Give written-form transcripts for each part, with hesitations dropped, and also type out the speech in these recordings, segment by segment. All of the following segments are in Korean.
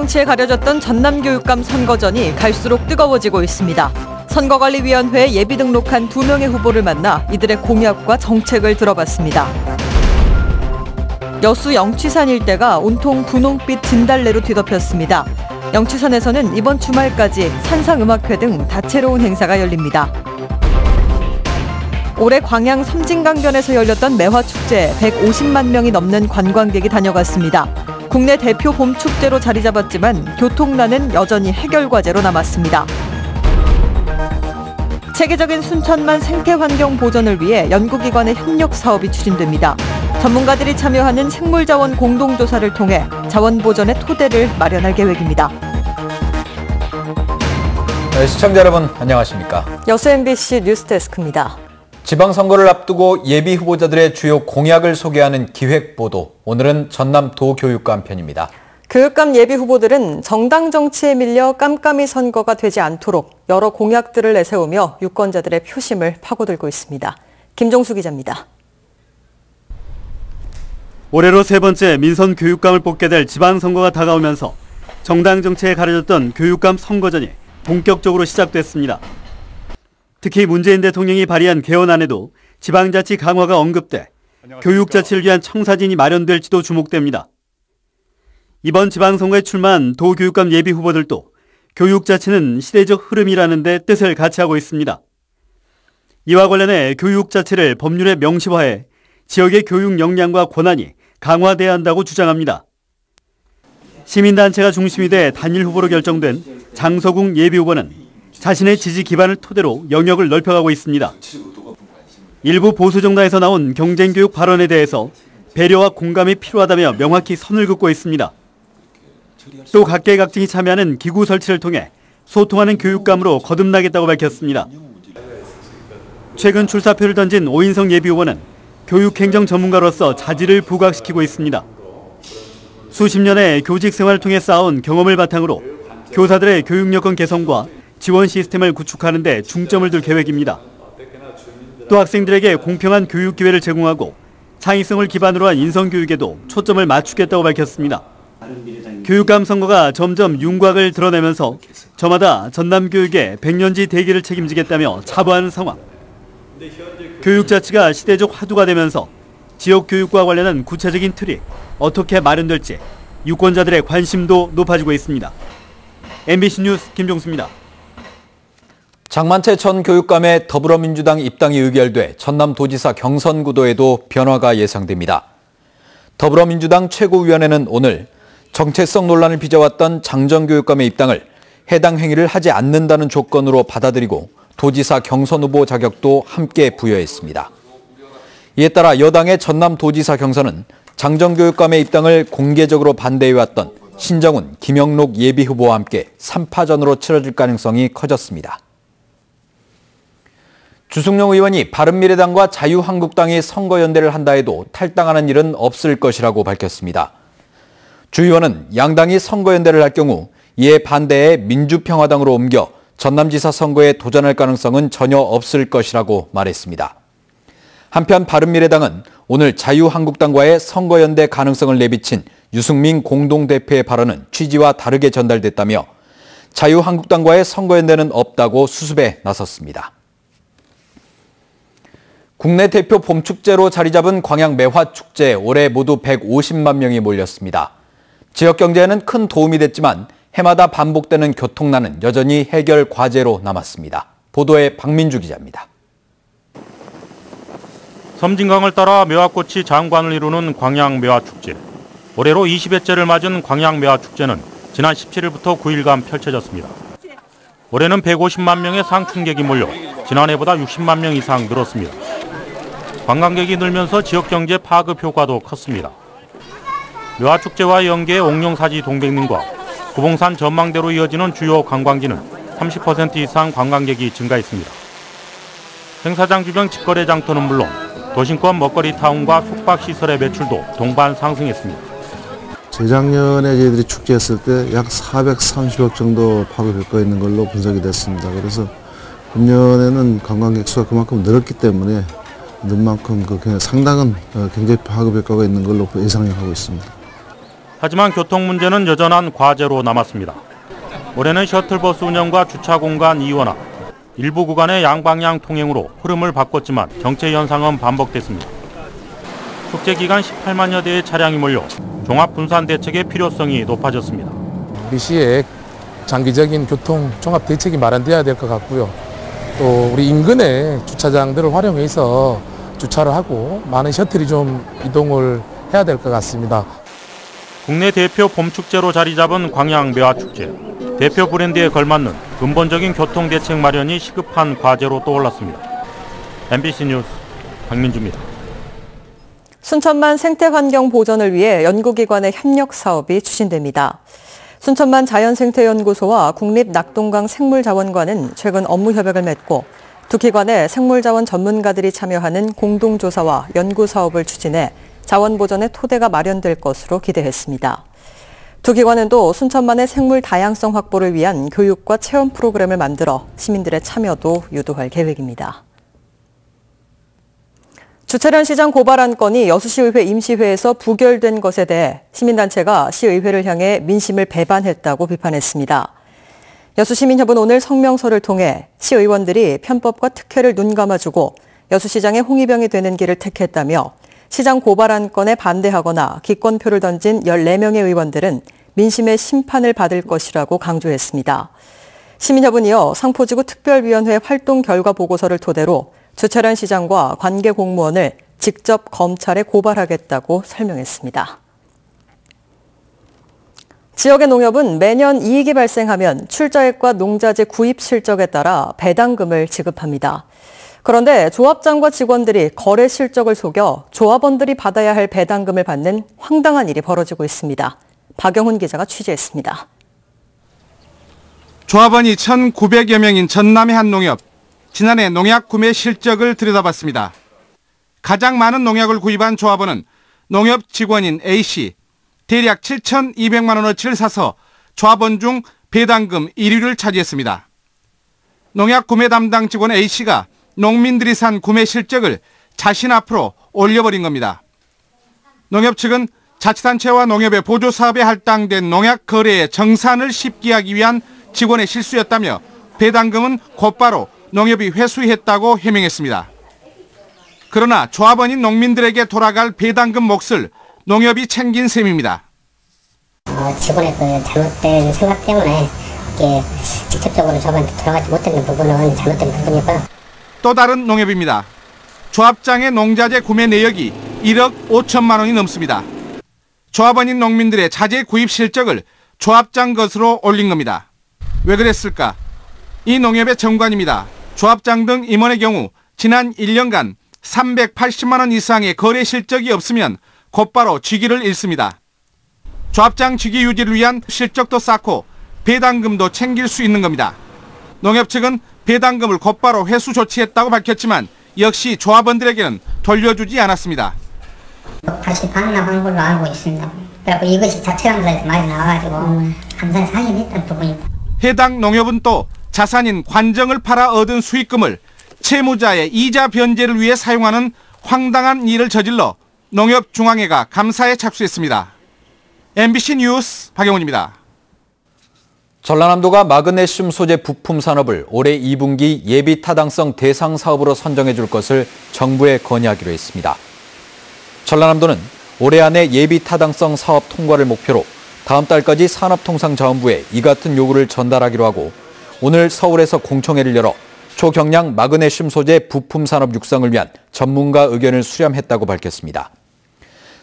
정치에 가려졌던 전남교육감 선거전이 갈수록 뜨거워지고 있습니다. 선거관리위원회에 예비 등록한 2명의 후보를 만나 이들의 공약과 정책을 들어봤습니다. 여수 영취산 일대가 온통 분홍빛 진달래로 뒤덮였습니다. 영취산에서는 이번 주말까지 산상음악회 등 다채로운 행사가 열립니다. 올해 광양 섬진강변에서 열렸던 매화축제에 150만 명이 넘는 관광객이 다녀갔습니다. 국내 대표 봄축제로 자리 잡았지만 교통난은 여전히 해결과제로 남았습니다. 체계적인 순천만 생태환경 보존을 위해 연구기관의 협력 사업이 추진됩니다. 전문가들이 참여하는 생물자원 공동조사를 통해 자원보존의 토대를 마련할 계획입니다. 네, 시청자 여러분 안녕하십니까? 여수 MBC 뉴스데스크입니다. 지방선거를 앞두고 예비 후보자들의 주요 공약을 소개하는 기획보도. 오늘은 전남도교육감 편입니다. 교육감 예비 후보들은 정당 정치에 밀려 깜깜이 선거가 되지 않도록 여러 공약들을 내세우며 유권자들의 표심을 파고들고 있습니다. 김종수 기자입니다. 올해로 3번째 민선 교육감을 뽑게 될 지방선거가 다가오면서 정당 정치에 가려졌던 교육감 선거전이 본격적으로 시작됐습니다. 특히 문재인 대통령이 발의한 개헌안에도 지방자치 강화가 언급돼 교육자치를 위한 청사진이 마련될지도 주목됩니다. 이번 지방선거에 출마한 도교육감 예비 후보들도 교육자치는 시대적 흐름이라는 데 뜻을 같이 하고 있습니다. 이와 관련해 교육자치를 법률에 명시화해 지역의 교육 역량과 권한이 강화돼야 한다고 주장합니다. 시민단체가 중심이 돼 단일 후보로 결정된 장서궁 예비 후보는 자신의 지지 기반을 토대로 영역을 넓혀가고 있습니다. 일부 보수 정당에서 나온 경쟁교육 발언에 대해서 배려와 공감이 필요하다며 명확히 선을 긋고 있습니다. 또 각계각층이 참여하는 기구 설치를 통해 소통하는 교육감으로 거듭나겠다고 밝혔습니다. 최근 출사표를 던진 오인성 예비 후보는 교육행정 전문가로서 자질을 부각시키고 있습니다. 수십 년의 교직 생활을 통해 쌓아온 경험을 바탕으로 교사들의 교육 여건 개선과 지원 시스템을 구축하는 데 중점을 둘 계획입니다. 또 학생들에게 공평한 교육 기회를 제공하고 창의성을 기반으로 한 인성교육에도 초점을 맞추겠다고 밝혔습니다. 교육감 선거가 점점 윤곽을 드러내면서 저마다 전남교육의 100년지 대기를 책임지겠다며 자부하는 상황. 교육자치가 시대적 화두가 되면서 지역교육과 관련한 구체적인 틀이 어떻게 마련될지 유권자들의 관심도 높아지고 있습니다. MBC 뉴스 김종수입니다. 장만채 전 교육감의 더불어민주당 입당이 의결돼 전남도지사 경선구도에도 변화가 예상됩니다. 더불어민주당 최고위원회는 오늘 정체성 논란을 빚어왔던 장 전 교육감의 입당을 해당 행위를 하지 않는다는 조건으로 받아들이고 도지사 경선 후보 자격도 함께 부여했습니다. 이에 따라 여당의 전남도지사 경선은 장 전 교육감의 입당을 공개적으로 반대해왔던 신정훈, 김영록 예비 후보와 함께 3파전으로 치러질 가능성이 커졌습니다. 주승용 의원이 바른미래당과 자유한국당이 선거연대를 한다 해도 탈당하는 일은 없을 것이라고 밝혔습니다. 주 의원은 양당이 선거연대를 할 경우 이에 반대해 민주평화당으로 옮겨 전남지사 선거에 도전할 가능성은 전혀 없을 것이라고 말했습니다. 한편 바른미래당은 오늘 자유한국당과의 선거연대 가능성을 내비친 유승민 공동대표의 발언은 취지와 다르게 전달됐다며 자유한국당과의 선거연대는 없다고 수습에 나섰습니다. 국내 대표 봄축제로 자리 잡은 광양 매화축제 올해 모두 150만 명이 몰렸습니다. 지역 경제에는 큰 도움이 됐지만 해마다 반복되는 교통난은 여전히 해결 과제로 남았습니다. 보도에 박민주 기자입니다. 섬진강을 따라 매화꽃이 장관을 이루는 광양 매화축제. 올해로 20회째를 맞은 광양 매화축제는 지난 17일부터 9일간 펼쳐졌습니다. 올해는 150만 명의 상춘객이 몰려 지난해보다 60만 명 이상 늘었습니다. 관광객이 늘면서 지역경제 파급 효과도 컸습니다. 매화축제와 연계해 옥룡사지 동백릉과 구봉산 전망대로 이어지는 주요 관광지는 30% 이상 관광객이 증가했습니다. 행사장 주변 직거래 장터는 물론 도심권 먹거리 타운과 숙박시설의 매출도 동반 상승했습니다. 재작년에 저희들이 축제했을 때 약 430억 정도 파급 효과가 있는 걸로 분석이 됐습니다. 그래서 금년에는 관광객 수가 그만큼 늘었기 때문에 는 만큼 상당한 경제 파급 효과가 있는 걸로 예상하고 있습니다. 하지만 교통 문제는 여전한 과제로 남았습니다. 올해는 셔틀버스 운영과 주차 공간 이원화, 일부 구간의 양방향 통행으로 흐름을 바꿨지만 정체 현상은 반복됐습니다. 축제 기간 18만여 대의 차량이 몰려 종합 분산 대책의 필요성이 높아졌습니다. 우리 시에 장기적인 교통 종합 대책이 마련돼야 될 것 같고요. 또 우리 인근의 주차장들을 활용해서 주차를 하고 많은 셔틀이 좀 이동을 해야 될 것 같습니다. 국내 대표 봄축제로 자리 잡은 광양매화축제. 대표 브랜드에 걸맞는 근본적인 교통대책 마련이 시급한 과제로 떠올랐습니다. MBC 뉴스 박민주입니다. 순천만 생태환경 보전을 위해 연구기관의 협력 사업이 추진됩니다. 순천만 자연생태연구소와 국립낙동강 생물자원관은 최근 업무 협약을 맺고 두 기관의 생물자원 전문가들이 참여하는 공동조사와 연구사업을 추진해 자원보전의 토대가 마련될 것으로 기대했습니다. 두 기관은 또 순천만의 생물 다양성 확보를 위한 교육과 체험 프로그램을 만들어 시민들의 참여도 유도할 계획입니다. 주차량 시장 고발 안건이 여수시의회 임시회에서 부결된 것에 대해 시민단체가 시의회를 향해 민심을 배반했다고 비판했습니다. 여수시민협은 오늘 성명서를 통해 시의원들이 편법과 특혜를 눈감아주고 여수시장의 홍위병이 되는 길을 택했다며 시장 고발 안건에 반대하거나 기권표를 던진 14명의 의원들은 민심의 심판을 받을 것이라고 강조했습니다. 시민협은 이어 상포지구 특별위원회 활동 결과 보고서를 토대로 주차량 시장과 관계 공무원을 직접 검찰에 고발하겠다고 설명했습니다. 지역의 농협은 매년 이익이 발생하면 출자액과 농자재 구입 실적에 따라 배당금을 지급합니다. 그런데 조합장과 직원들이 거래 실적을 속여 조합원들이 받아야 할 배당금을 받는 황당한 일이 벌어지고 있습니다. 박영훈 기자가 취재했습니다. 조합원이 1,900여 명인 전남의 한 농협. 지난해 농약 구매 실적을 들여다봤습니다. 가장 많은 농약을 구입한 조합원은 농협 직원인 A씨. 대략 7,200만 원어치를 사서 조합원 중 배당금 1위를 차지했습니다. 농약 구매 담당 직원 A씨가 농민들이 산 구매 실적을 자신 앞으로 올려버린 겁니다. 농협 측은 자치단체와 농협의 보조사업에 할당된 농약 거래의 정산을 쉽게 하기 위한 직원의 실수였다며 배당금은 곧바로 농협이 회수했다고 해명했습니다. 그러나 조합원인 농민들에게 돌아갈 배당금 몫을 농협이 챙긴 셈입니다. 직원의 그 잘못된 생각 때문에 이게 직접적으로 조합한테 돌아가지 못했는 부분은 잘못된 부분이고요. 또 다른 농협입니다. 조합장의 농자재 구매 내역이 1억 5천만 원이 넘습니다. 조합원인 농민들의 자재 구입 실적을 조합장 것으로 올린 겁니다. 왜 그랬을까? 이 농협의 정관입니다. 조합장 등 임원의 경우 지난 1년간 380만 원 이상의 거래 실적이 없으면 곧바로 직위를 잃습니다. 조합장 직위 유지를 위한 실적도 쌓고 배당금도 챙길 수 있는 겁니다. 농협 측은 배당금을 곧바로 회수 조치했다고 밝혔지만 역시 조합원들에게는 돌려주지 않았습니다. 다시 반납한 걸로 알고 있습니다. 그리고 이것이 자체감사에서 많이 나와가지고 감사해서 확인했던 부분입니다. 해당 농협은 또 자산인 관정을 팔아 얻은 수익금을 채무자의 이자 변제를 위해 사용하는 황당한 일을 저질러 농협중앙회가 감사에 착수했습니다. MBC 뉴스 박영훈입니다. 전라남도가 마그네슘 소재 부품 산업을 올해 2분기 예비 타당성 대상 사업으로 선정해 줄 것을 정부에 건의하기로 했습니다. 전라남도는 올해 안에 예비 타당성 사업 통과를 목표로 다음 달까지 산업통상자원부에 이 같은 요구를 전달하기로 하고 오늘 서울에서 공청회를 열어 초경량 마그네슘 소재 부품 산업 육성을 위한 전문가 의견을 수렴했다고 밝혔습니다.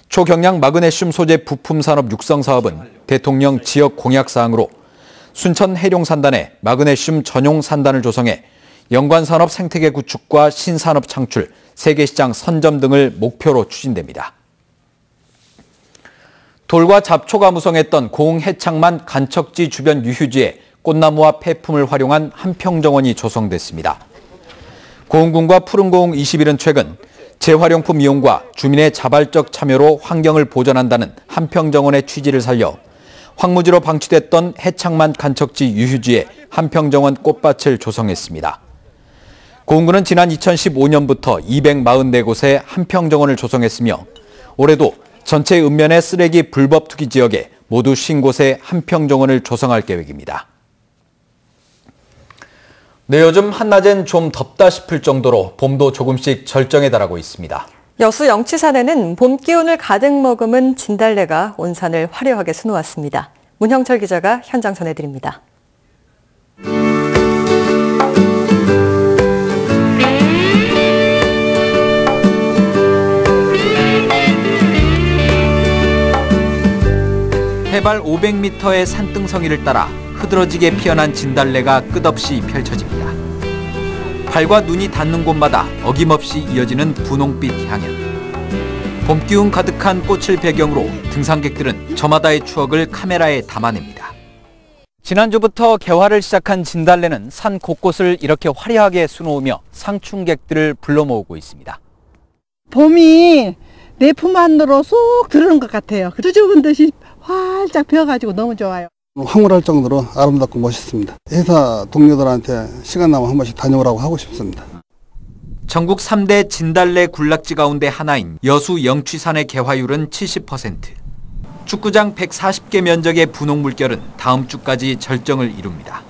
초경량 마그네슘 소재 부품 산업 육성 사업은 대통령 지역 공약 사항으로 순천 해룡산단에 마그네슘 전용 산단을 조성해 연관산업 생태계 구축과 신산업 창출, 세계시장 선점 등을 목표로 추진됩니다. 돌과 잡초가 무성했던 고흥 해창만 간척지 주변 유휴지에 꽃나무와 폐품을 활용한 한평정원이 조성됐습니다. 고흥군과 푸른고흥 21은 최근 재활용품 이용과 주민의 자발적 참여로 환경을 보전한다는 한평정원의 취지를 살려 황무지로 방치됐던 해창만 간척지 유휴지에 한평정원 꽃밭을 조성했습니다. 고흥군은 지난 2015년부터 244곳에 한평정원을 조성했으며 올해도 전체 읍면의 쓰레기 불법 투기 지역에 모두 50곳의 한평 정원을 조성할 계획입니다. 네, 요즘 한낮엔 좀 덥다 싶을 정도로 봄도 조금씩 절정에 달하고 있습니다. 여수 영취산에는 봄 기운을 가득 머금은 진달래가 온 산을 화려하게 수놓았습니다. 문형철 기자가 현장 전해드립니다. 해발 500m의 산등성이를 따라 흐드러지게 피어난 진달래가 끝없이 펼쳐집니다. 발과 눈이 닿는 곳마다 어김없이 이어지는 분홍빛 향연. 봄 기운 가득한 꽃을 배경으로 등산객들은 저마다의 추억을 카메라에 담아냅니다. 지난주부터 개화를 시작한 진달래는 산 곳곳을 이렇게 화려하게 수놓으며 상충객들을 불러 모으고 있습니다. 봄이 내 품 안으로 쏙 들어오는 것 같아요. 수줍은 듯이 활짝 펴가지고 너무 좋아요. 황홀할 정도로 아름답고 멋있습니다. 회사 동료들한테 시간 나면 한 번씩 다녀오라고 하고 싶습니다. 전국 3대 진달래 군락지 가운데 하나인 여수 영취산의 개화율은 70%. 축구장 140개 면적의 분홍 물결은 다음 주까지 절정을 이룹니다.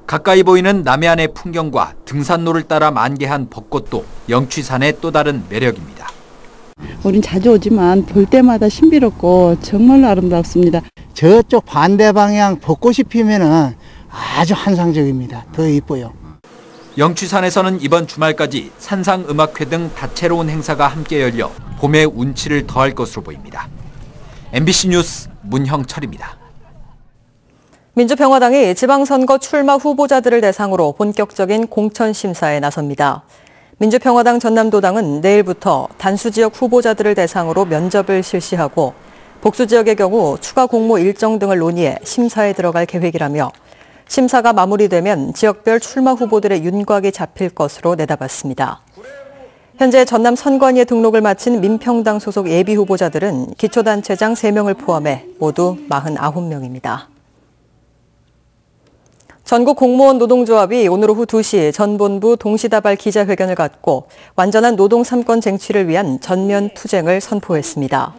가까이 보이는 남해안의 풍경과 등산로를 따라 만개한 벚꽃도 영취산의 또 다른 매력입니다. 우린 자주 오지만 볼 때마다 신비롭고 정말로 아름답습니다. 저쪽 반대 방향 벚꽃이 피면은 아주 환상적입니다. 더 이뻐요. 영취산에서는 이번 주말까지 산상음악회 등 다채로운 행사가 함께 열려 봄의 운치를 더할 것으로 보입니다. MBC 뉴스 문형철입니다. 민주평화당이 지방선거 출마 후보자들을 대상으로 본격적인 공천심사에 나섭니다. 민주평화당 전남도당은 내일부터 단수지역 후보자들을 대상으로 면접을 실시하고 복수지역의 경우 추가 공모 일정 등을 논의해 심사에 들어갈 계획이라며 심사가 마무리되면 지역별 출마 후보들의 윤곽이 잡힐 것으로 내다봤습니다. 현재 전남 선관위에 등록을 마친 민평당 소속 예비 후보자들은 기초단체장 3명을 포함해 모두 49명입니다. 전국 공무원 노동조합이 오늘 오후 2시 전 본부 동시다발 기자회견을 갖고 완전한 노동 3권 쟁취를 위한 전면 투쟁을 선포했습니다.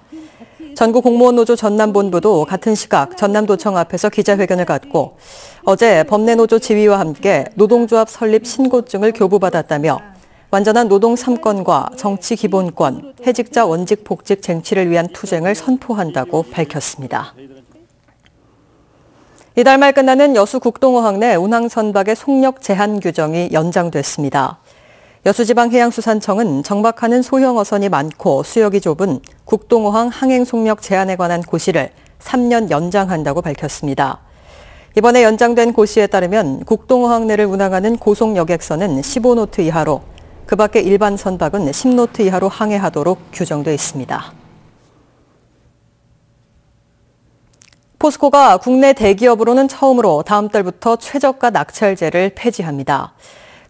전국 공무원 노조 전남본부도 같은 시각 전남도청 앞에서 기자회견을 갖고 어제 법내노조 지휘와 함께 노동조합 설립 신고증을 교부받았다며 완전한 노동 3권과 정치 기본권, 해직자 원직 복직 쟁취를 위한 투쟁을 선포한다고 밝혔습니다. 이달 말 끝나는 여수 국동어항 내 운항선박의 속력 제한 규정이 연장됐습니다. 여수지방해양수산청은 정박하는 소형 어선이 많고 수역이 좁은 국동어항 항행 속력 제한에 관한 고시를 3년 연장한다고 밝혔습니다. 이번에 연장된 고시에 따르면 국동어항 내를 운항하는 고속 여객선은 15노트 이하로, 그 밖에 일반 선박은 10노트 이하로 항해하도록 규정돼 있습니다. 포스코가 국내 대기업으로는 처음으로 다음 달부터 최저가 낙찰제를 폐지합니다.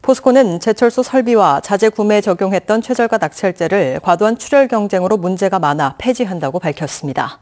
포스코는 제철소 설비와 자재 구매에 적용했던 최저가 낙찰제를 과도한 출혈 경쟁으로 문제가 많아 폐지한다고 밝혔습니다.